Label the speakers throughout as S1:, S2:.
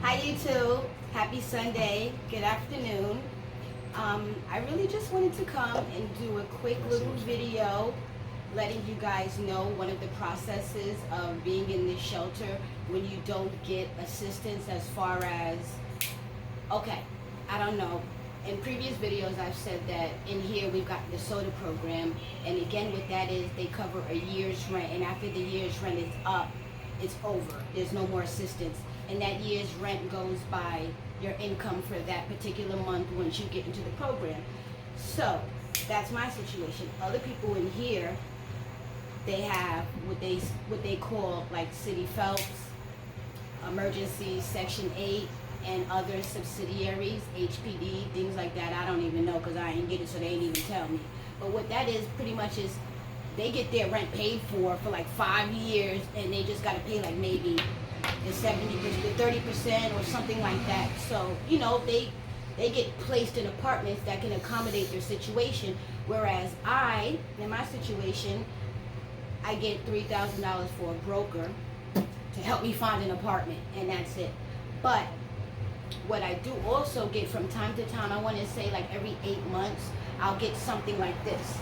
S1: Hi YouTube, happy Sunday, good afternoon. I really just wanted to come and do a quick little video letting you guys know one of the processes of being in this shelter when you don't get assistance as far as, okay, I don't know. In previous videos I've said that in here we've got the soda program, and again what that is, they cover a year's rent, and after the year's rent is up, it's over. There's no more assistance. And that year's rent goes by your income for that particular month once you get into the program. So that's my situation. Other people in here, they have what they call like City Phelps, Emergency Section 8, and other subsidiaries, HPD, things like that. I don't even know because I ain't get it, so they ain't even tell me. But what that is pretty much is they get their rent paid for like 5 years, and they just got to pay like maybe the 70%, the 30% or something like that. So, you know, they get placed in apartments that can accommodate their situation. Whereas in my situation, I get $3,000 for a broker to help me find an apartment, and that's it. But what I do also get from time to time, I want to say like every 8 months, I'll get something like this.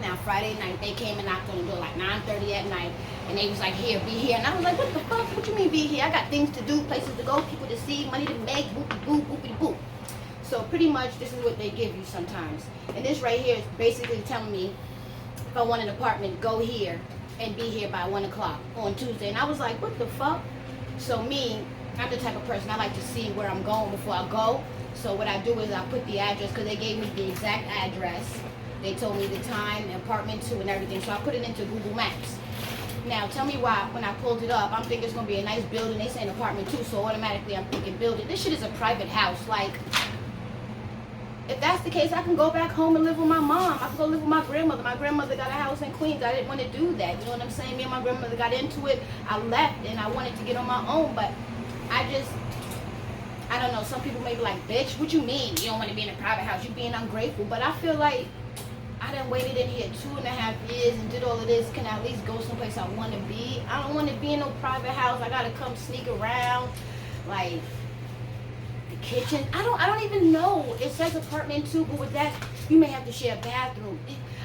S1: Now, Friday night, they came and knocked on the door like 9:30 at night, and they was like, here, be here. And I was like, what the fuck? What you mean be here? I got things to do, places to go, people to see, money to make, boopy-boo, boopy-boo. So pretty much this is what they give you sometimes. And this right here is basically telling me if I want an apartment, go here and be here by 1 o'clock on Tuesday. And I was like, what the fuck? So I'm the type of person, I like to see where I'm going before I go. So what I do is I put the address, because they gave me the exact address. They told me the time, apartment 2, and everything. So I put it into Google Maps. Now, tell me why, when I pulled it up, I'm thinking it's going to be a nice building. They saying apartment 2, so automatically I'm thinking building. This shit is a private house. Like, if that's the case, I can go back home and live with my mom. I can go live with my grandmother. My grandmother got a house in Queens. I didn't want to do that. You know what I'm saying? Me and my grandmother got into it. I left, and I wanted to get on my own, but I don't know. Some people may be like, bitch, what you mean? You don't want to be in a private house. You're being ungrateful. But I feel like I done waited in here 2.5 years and did all of this. Can I at least go someplace I want to be? I don't want to be in no private house. I gotta come sneak around, like the kitchen. I don't even know. It says apartment 2, but with that, you may have to share a bathroom.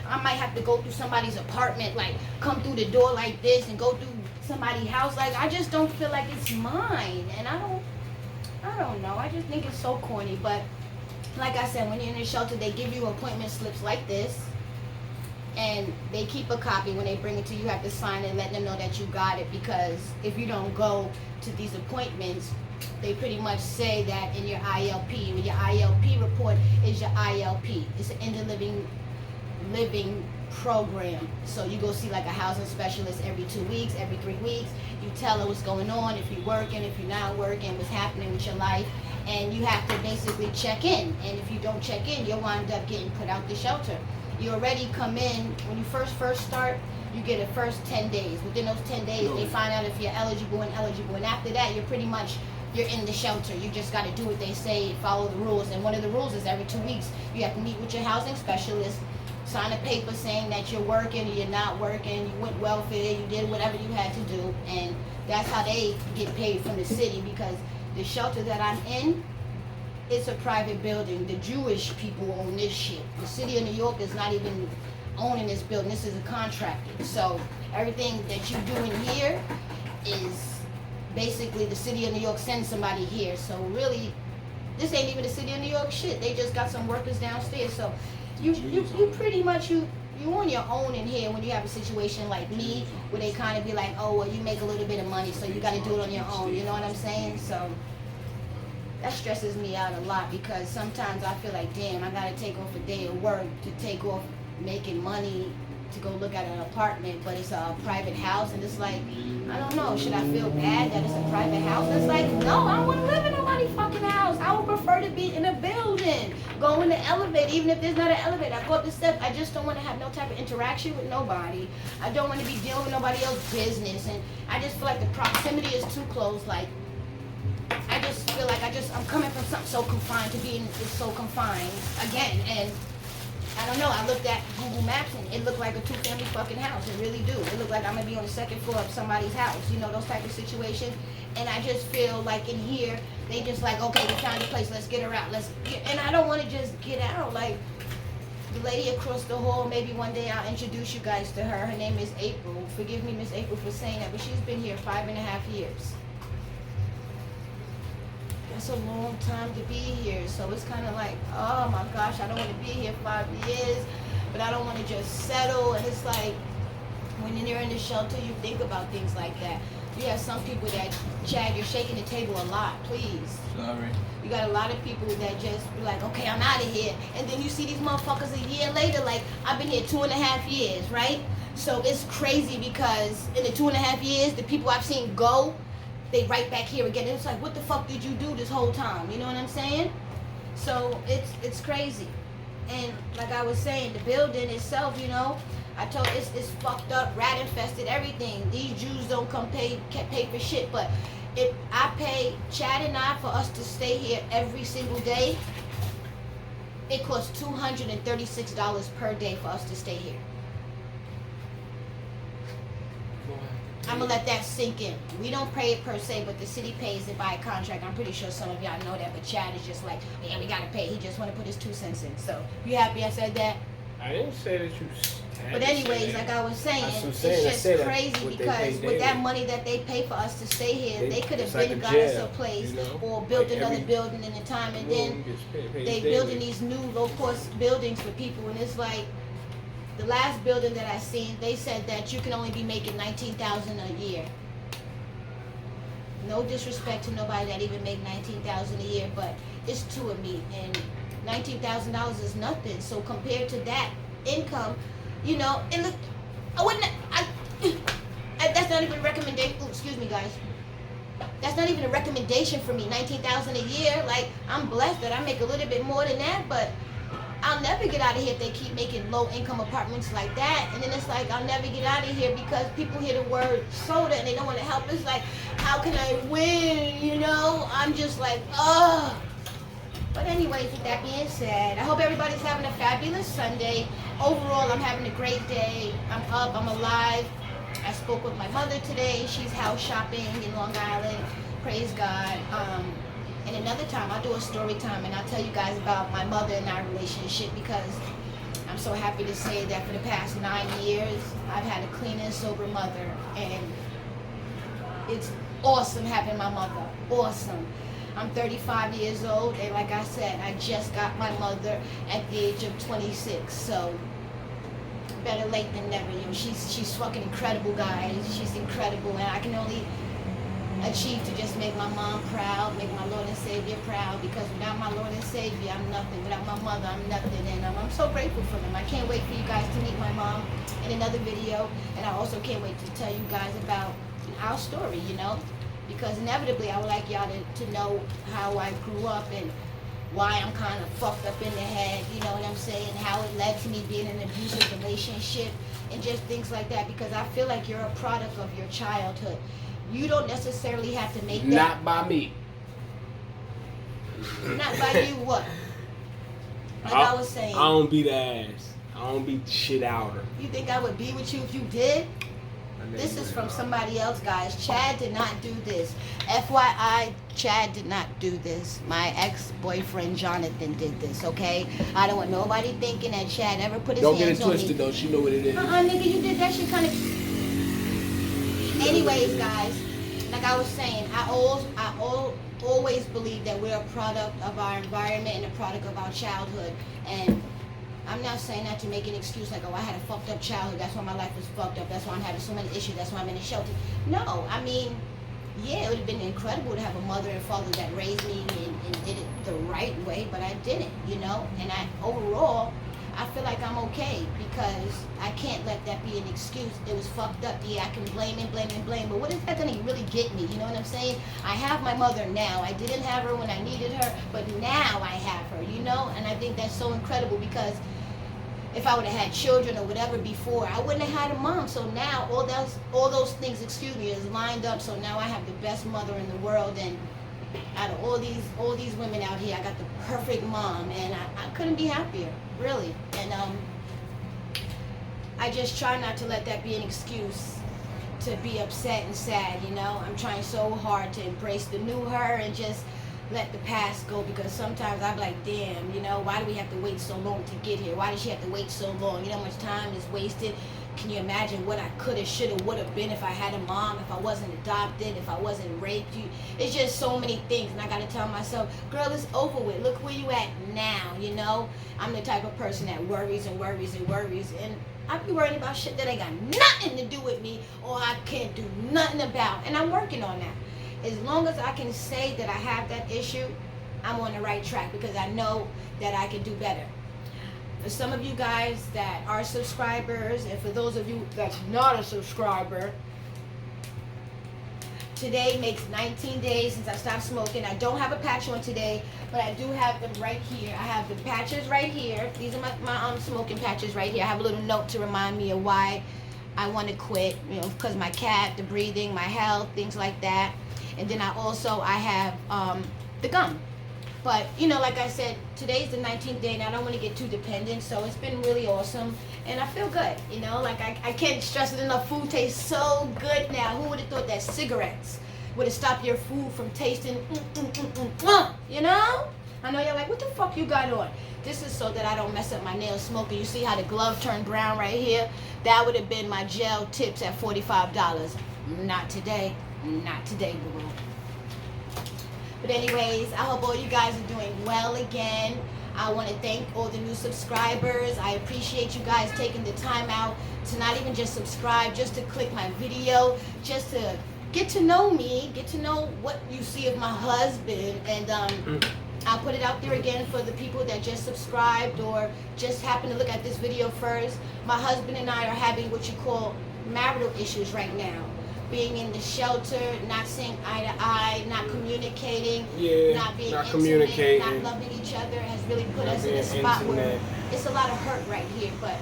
S1: I might have to go through somebody's apartment, like come through the door like this and go through somebody's house. Like, I just don't feel like it's mine, and I don't know. I just think it's so corny. But like I said, when you're in a shelter, they give you appointment slips like this, and they keep a copy. When they bring it to you, you have to sign it, let them know that you got it, because if you don't go to these appointments, they pretty much say that in your ILP. Your ILP report is your ILP. It's an living program. So you go see like a housing specialist every 2 weeks, every 3 weeks. You tell her what's going on, if you're working, if you're not working, what's happening with your life, and you have to basically check in. And if you don't check in, you'll wind up getting put out the shelter. You already come in, when you first start, you get the first 10 days. Within those 10 days, they find out if you're eligible and eligible. And after that, you're in the shelter. You just got to do what they say, follow the rules. And one of the rules is every 2 weeks, you have to meet with your housing specialist, sign a paper saying that you're working or you're not working, you went welfare, you did whatever you had to do. And that's how they get paid from the city, because the shelter that I'm in, it's a private building. The Jewish people own this shit. The city of New York is not even owning this building. This is a contractor. So everything that you do in here is basically the city of New York sends somebody here. So really, this ain't even the city of New York shit. They just got some workers downstairs. So you pretty much you on your own in here when you have a situation like me, where they kind of be like, oh, well, you make a little bit of money, so you got to do it on your own. You know what I'm saying? So that stresses me out a lot, because sometimes I feel like, damn, I got to take off a day of work to take off making money to go look at an apartment, but it's a private house, and it's like, I don't know, should I feel bad that it's a private house? And it's like, no, I don't want to live in nobody's fucking house. I would prefer to be in a building, go in the elevator, even if there's not an elevator. I go up the steps. I just don't want to have no type of interaction with nobody. I don't want to be dealing with nobody else's business, and I just feel like the proximity is too close. Like, I just feel like I'm coming from something so confined to being so confined again, and I don't know. I looked at Google Maps and it looked like a two-family fucking house. It really do. It looked like I'm gonna be on the second floor of somebody's house. You know, those type of situations. And I just feel like in here, they just like, okay, we found a place. Let's get her out. And I don't want to just get out. Like the lady across the hall. Maybe one day I'll introduce you guys to her. Her name is April. Forgive me, Miss April, for saying that, but she's been here 5.5 years. That's a long time to be here, so it's kind of like, oh my gosh, I don't want to be here 5 years, but I don't want to just settle. And it's like, when you're in the shelter, you think about things like that. You have some people that, Chad, you're shaking the table a lot, please.
S2: Sorry.
S1: You got a lot of people that just be like, okay, I'm out of here. And then you see these motherfuckers a year later, like, I've been here 2.5 years, right? So it's crazy because in the 2.5 years, the people I've seen go, they right back here again. And it's like, what the fuck did you do this whole time? You know what I'm saying? So it's crazy. And like I was saying, the building itself, you know, I told it's fucked up, rat infested, everything. These Jews don't pay for shit. But if I pay Chad and I for us to stay here every single day, it costs $236 per day for us to stay here. I'm gonna let that sink in. We don't pay it per se, but the city pays it by a contract. I'm pretty sure some of y'all know that, but Chad is just like, man, we gotta pay. He just wanna put his 2 cents in. So, you happy I said that?
S3: I didn't say that you.
S1: But anyways, like I was saying, it's just crazy because with that money that they pay for us to stay here, they could have been got us a place, or built another building in the time, and then they building these new low-cost buildings for people, and it's like, the last building that I seen, they said that you can only be making $19,000 a year. No disrespect to nobody that even make $19,000 a year, but it's two of me, and $19,000 is nothing. So compared to that income, you know, and look, that's not even a recommendation. Oh, excuse me, guys. That's not even a recommendation for me. $19,000 a year. Like, I'm blessed that I make a little bit more than that, but I'll never get out of here if they keep making low-income apartments like that. And then it's like, I'll never get out of here because people hear the word soda and they don't want to help. It's like, how can I win, you know? I'm just like, ugh. But anyways, with that being said, I hope everybody's having a fabulous Sunday. Overall, I'm having a great day. I'm up, I'm alive. I spoke with my mother today. She's house shopping in Long Island. Praise God. And another time, I'll do a story time and I'll tell you guys about my mother and our relationship, because I'm so happy to say that for the past 9 years, I've had a clean and sober mother, and it's awesome having my mother. Awesome. I'm 35 years old, and like I said, I just got my mother at the age of 26, so better late than never. You know, she's fucking incredible, guys. She's incredible, and I can only achieve to just make my mom proud, make my Lord and Savior proud, because without my Lord and Savior, I'm nothing. Without my mother, I'm nothing, and I'm so grateful for them. I can't wait for you guys to meet my mom in another video, and I also can't wait to tell you guys about our story, you know, because inevitably I would like y'all to know how I grew up and why I'm kind of fucked up in the head, you know what I'm saying, how it led to me being in an abusive relationship and just things like that, because I feel like you're a product of your childhood. You don't necessarily have to make that.
S3: Not by me.
S1: Not by you what? Like I was saying.
S3: I don't beat the ass. I don't beat the shit out of her.
S1: You think I would be with you if you did? This is from somebody else, guys. Chad did not do this. FYI, Chad did not do this. My ex-boyfriend Jonathan did this, okay? I don't want nobody thinking that Chad ever put his hands on me.
S3: Don't get it twisted, though. She know what it is.
S1: Nigga, you did that shit kind of... Anyways, guys, like I was saying, I always believe that we're a product of our environment and a product of our childhood. And I'm not saying that to make an excuse like, oh, I had a fucked up childhood, that's why my life was fucked up, that's why I'm having so many issues, that's why I'm in a shelter. No, I mean, yeah, it would have been incredible to have a mother and father that raised me and did it the right way, but I didn't, you know? And overall, I feel like I'm okay, because I can't let that be an excuse. It was fucked up. Yeah, I can blame, but what is that gonna really get me? You know what I'm saying? I have my mother now. I didn't have her when I needed her, but now I have her, you know? And I think that's so incredible, because if I would have had children or whatever before, I wouldn't have had a mom. So now all those things, is lined up. So now I have the best mother in the world, and out of all these women out here, I got the perfect mom, and I couldn't be happier. really. And I just try not to let that be an excuse to be upset and sad, you know. I'm trying so hard to embrace the new her and just let the past go, because sometimes I'm like, damn, you know, why do we have to wait so long to get here? Why did she have to wait so long? You know how much time is wasted? Can you imagine what I could have, should have, would have been if I had a mom, if I wasn't adopted, if I wasn't raped? It's just so many things, and I got to tell myself, girl, it's over with. Look where you at now, you know? I'm the type of person that worries and worries and worries, and I be worrying about shit that ain't got nothing to do with me, or I can't do nothing about, and I'm working on that. As long as I can say that I have that issue, I'm on the right track, because I know that I can do better. For some of you guys that are subscribers, and for those of you that's not a subscriber, today makes 19 days since I stopped smoking. I don't have a patch on today, but I do have them right here. I have the patches right here. These are my smoking patches right here. I have a little note to remind me of why I want to quit, you know, because my cat, the breathing, my health, things like that. And then I have the gum. But, you know, like I said, today's the 19th day, and I don't want to get too dependent, so it's been really awesome, and I feel good, you know, like I can't stress it enough. Food tastes so good now. Who would have thought that cigarettes would have stopped your food from tasting, you know? I know y'all like, what the fuck you got on? This is so that I don't mess up my nails smoking. You see how the glove turned brown right here? That would have been my gel tips at $45. Not today. Not today, boo. But anyways, I hope all you guys are doing well again. I want to thank all the new subscribers. I appreciate you guys taking the time out to not even just subscribe, just to click my video, just to get to know me, get to know what you see of my husband. And I'll put it out there again for the people that just subscribed or just happen to look at this video first. My husband and I are having what you call marital issues right now. Being in the shelter, not seeing eye to eye, not communicating, not being intimate,
S3: communicating,
S1: not loving each other has really put us in a spot where it's a lot of hurt right here. But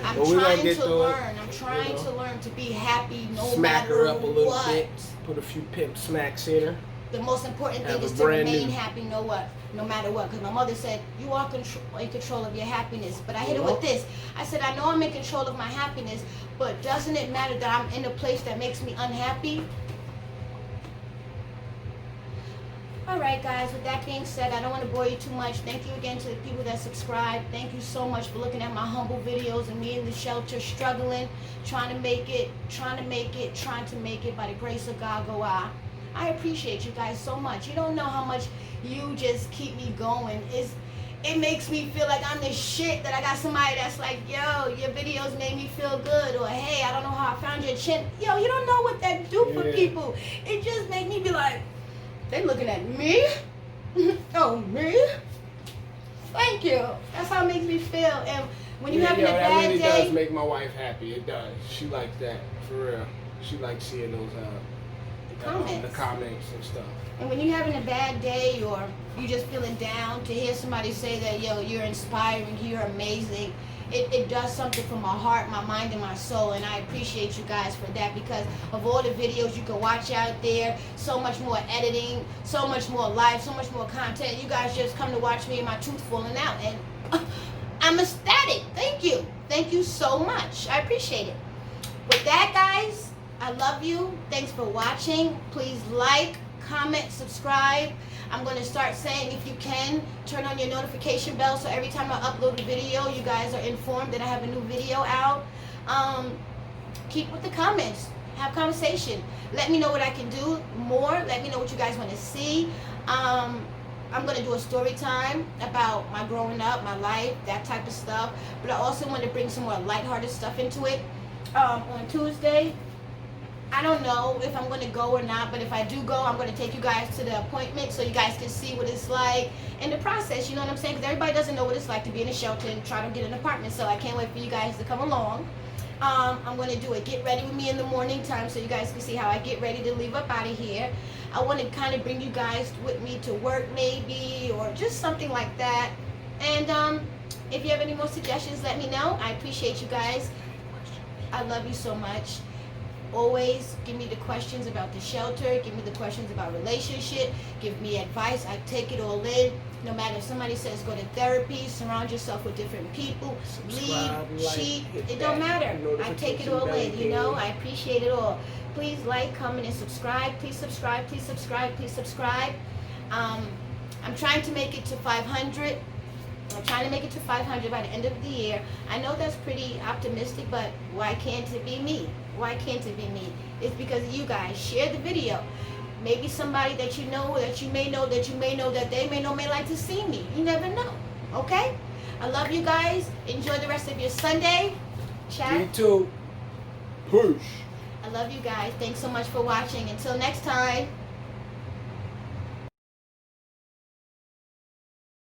S1: I'm trying to learn. I'm trying to learn to be happy no matter
S3: her up a little
S1: what.
S3: bit. Put a few pimp smacks in her.
S1: The most important thing is to remain happy no matter what. Because my mother said, you are in control of your happiness. But I hit it with this. I said, I know I'm in control of my happiness, but doesn't it matter that I'm in a place that makes me unhappy? Alright guys, with that being said, I don't want to bore you too much. Thank you again to the people that subscribe. Thank you so much for looking at my humble videos and me in the shelter struggling, trying to make it by the grace of God go I. I appreciate you guys so much. You don't know how much you just keep me going. It makes me feel like I'm the shit, that I got somebody that's like, yo, your videos made me feel good, or hey, I don't know how I found your chin. Yo, you don't know what that do for people. It just make me be like, they looking at me? Oh, me? Thank you. That's how it makes me feel. And when you having a bad
S3: that really
S1: day,
S3: does make my wife happy. It does. She likes that, for real. She likes seeing those the comments and stuff.
S1: And when you're having a bad day or you just feeling down, to hear somebody say that, yo, you're inspiring, you're amazing, it does something for my heart, my mind, and my soul. And I appreciate you guys for that, because of all the videos you can watch out there, so much more editing, so much more live, so much more content. You guys just come to watch me and my tooth falling out, and I'm ecstatic. Thank you. Thank you so much. I appreciate it. With that, guys, I love you. Thanks for watching. Please like, comment, subscribe. I'm going to start saying, if you can, turn on your notification bell so every time I upload a video, you guys are informed that I have a new video out. Keep with the comments. Have conversation. Let me know what I can do more. Let me know what you guys want to see. I'm going to do a story time about my growing up, my life, that type of stuff. But I also want to bring some more lighthearted stuff into it. On Tuesday, I don't know if I'm going to go or not, but if I do go, I'm going to take you guys to the appointment so you guys can see what it's like in the process, you know what I'm saying? Because everybody doesn't know what it's like to be in a shelter and try to get an apartment, so I can't wait for you guys to come along. I'm going to do a get ready with me in the morning time so you guys can see how I get ready to leave up out of here. I want to kind of bring you guys with me to work maybe, or just something like that. And if you have any more suggestions, let me know. I appreciate you guys. I love you so much. Always give me the questions about the shelter, give me the questions about relationship, give me advice. I take it all in. No matter if somebody says go to therapy, surround yourself with different people,
S3: Subscribe,
S1: leave,
S3: like,
S1: cheat,
S3: hit
S1: it
S3: that
S1: don't matter. I take it all
S3: notification
S1: in,
S3: bell
S1: you know.
S3: again.
S1: I appreciate it all. Please like, comment, and subscribe. Please subscribe. Please subscribe. Please subscribe. I'm trying to make it to 500. I'm trying to make it to 500 by the end of the year. I know that's pretty optimistic, but why can't it be me? Why can't it be me? It's because you guys share the video. Maybe somebody that you know, that you may know, that you may know, that they may know, may like to see me. You never know. Okay? I love you guys. Enjoy the rest of your Sunday. Chat.
S3: Me too. Push.
S1: I love you guys. Thanks so much for watching. Until next time.